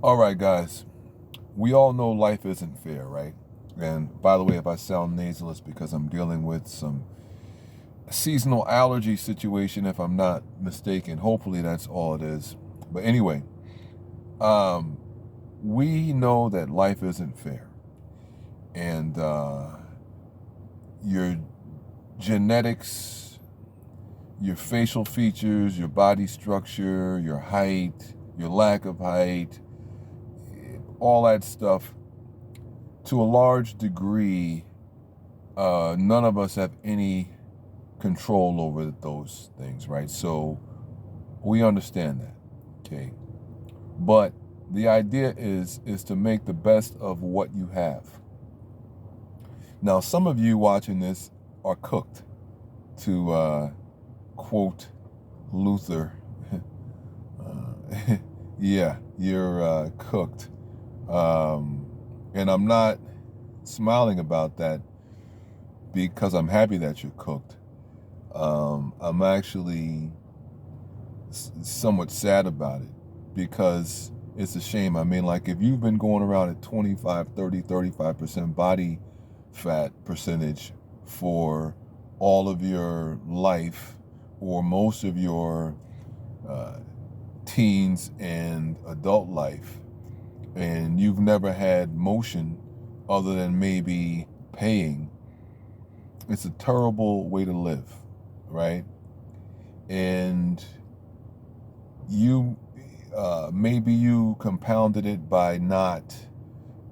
All right, guys. We all know life isn't fair, right? And by the way, if I sound nasal, it's because I'm dealing with some seasonal allergy situation, if I'm not mistaken. Hopefully, that's all it is. But anyway, um, we know that life isn't fair. And your genetics, your facial features, your body structure, your height, your lack of height, all that stuff, to a large degree, none of us have any control over those things, right? So we understand that, okay? But the idea is to make the best of what you have. Now, some of you watching this are cooked, to quote Luther. Yeah, you're cooked. And I'm not smiling about that because I'm happy that you're cooked. I'm actually somewhat sad about it because it's a shame. I mean, like, if you've been going around at 25, 30, 35% body fat percentage for all of your life or most of your uh, teens and adult life, and you've never had motion other than maybe paying, it's a terrible way to live, right? And you maybe you compounded it by not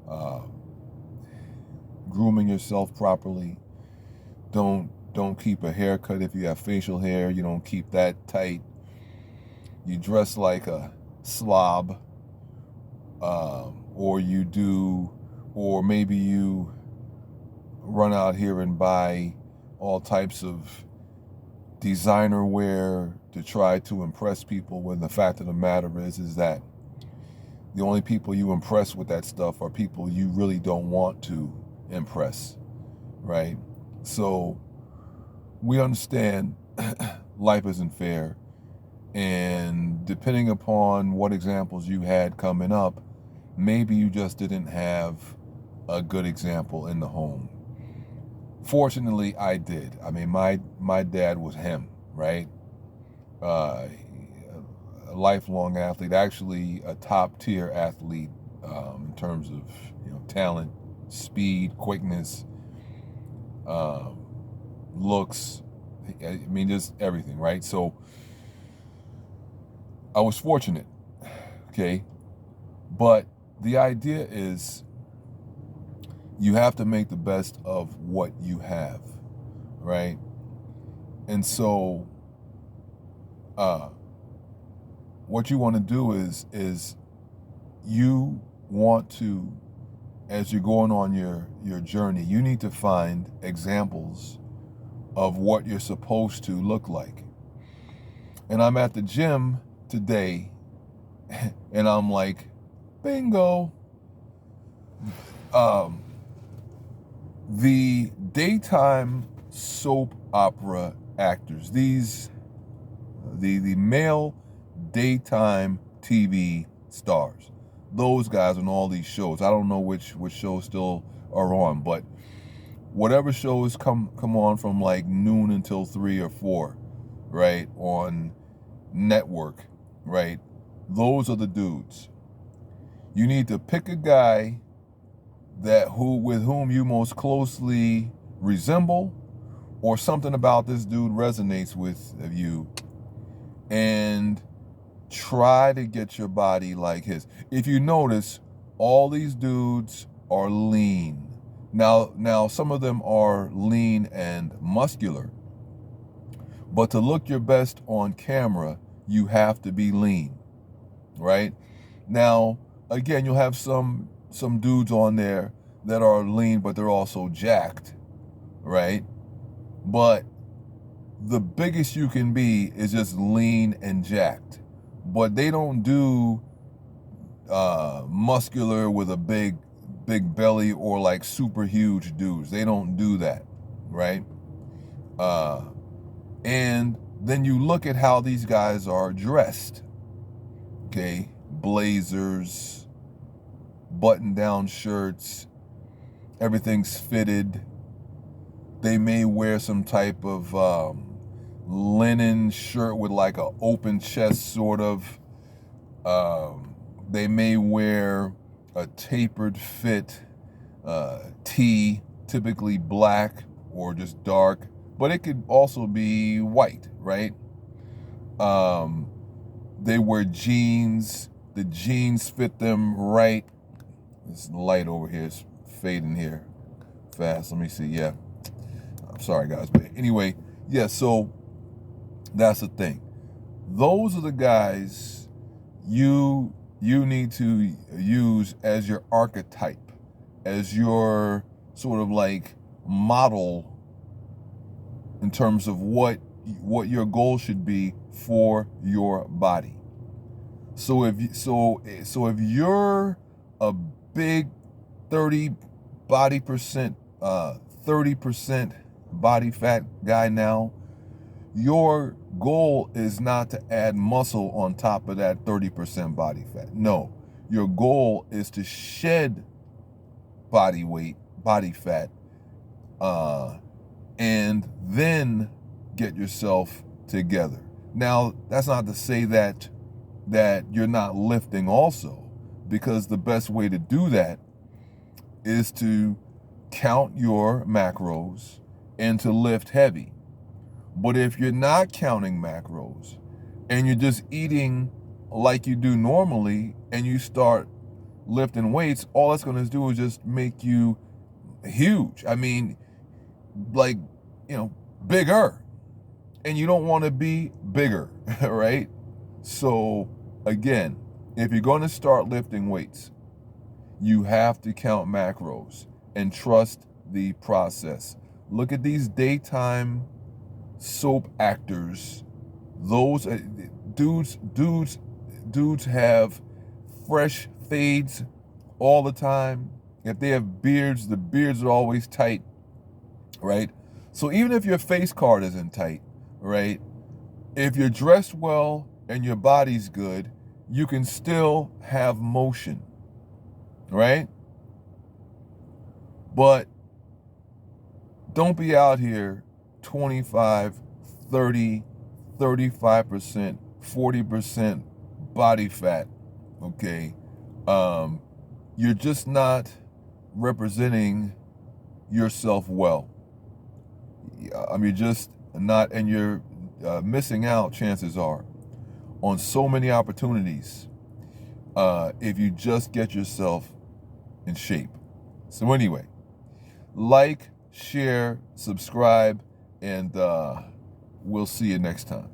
uh, grooming yourself properly. Don't keep a haircut. If you have facial hair, you don't keep that tight. You dress like a slob, or you do, or maybe you run out here and buy all types of designer wear to try to impress people, when the fact of the matter is that the only people you impress with that stuff are people you really don't want to impress, right? So we understand life isn't fair, and depending upon what examples you had coming up, maybe you just didn't have a good example in the home. Fortunately, I did. I mean, my dad was him, right? Uh, a lifelong athlete, actually a top tier athlete, in terms of talent, speed, quickness, um, looks. I mean, just everything, right? So I was fortunate, okay? But the idea is you have to make the best of what you have, right? And so uh, what you want to do is you want to, as you're going on your journey, you need to find examples of what you're supposed to look like. And I'm at the gym today, and I'm like, bingo. Um, the daytime soap opera actors, the male daytime TV stars, those guys on all these shows. I don't know which shows still are on, but whatever shows come on from like noon until 3 or 4, right, on network, right? Those are the dudes. You need to pick a guy with whom you most closely resemble, or something about this dude resonates with you, and try to get your body like his. If you notice, all these dudes are lean. Now some of them are lean and muscular, but to look your best on camera, you have to be lean, right? Now, again, you'll have some dudes on there that are lean, but they're also jacked, right? But the biggest you can be is just lean and jacked. But they don't do muscular with a big belly, or like super huge dudes. They don't do that, right? Uh, and then you look at how these guys are dressed. Okay, blazers, button-down shirts, everything's fitted. They may wear some type of linen shirt with like an open chest sort of. They may wear a tapered fit tee, typically black or just dark, but it could also be white, right? They wear jeans. The jeans fit them right. This light over here is fading here fast. Let me see. Yeah. I'm sorry, guys. But anyway, yeah, so that's the thing. Those are the guys you need to use as your archetype, as your sort of like model in terms of what your goal should be for your body. So if you're a big 30% body fat guy now, your goal is not to add muscle on top of that 30% body fat. No, your goal is to shed body weight, body fat, and then get yourself together. Now, that's not to say that you're not lifting also, because the best way to do that is to count your macros and to lift heavy. But if you're not counting macros and you're just eating like you do normally and you start lifting weights, all that's going to do is just make you huge. I mean, like, bigger. And you don't want to be bigger, right? So again, if you're going to start lifting weights, you have to count macros and trust the process. Look at these daytime soap actors. Those dudes have fresh fades all the time. If they have beards, the beards are always tight, right? So even if your face card isn't tight, right, if you're dressed well and your body's good, you can still have motion, right? But don't be out here 25, 30, 35%, 40% body fat, okay? You're just not representing yourself well. You're just not, and you're missing out, chances are, on so many opportunities if you just get yourself in shape. So anyway, like, share, subscribe, and we'll see you next time.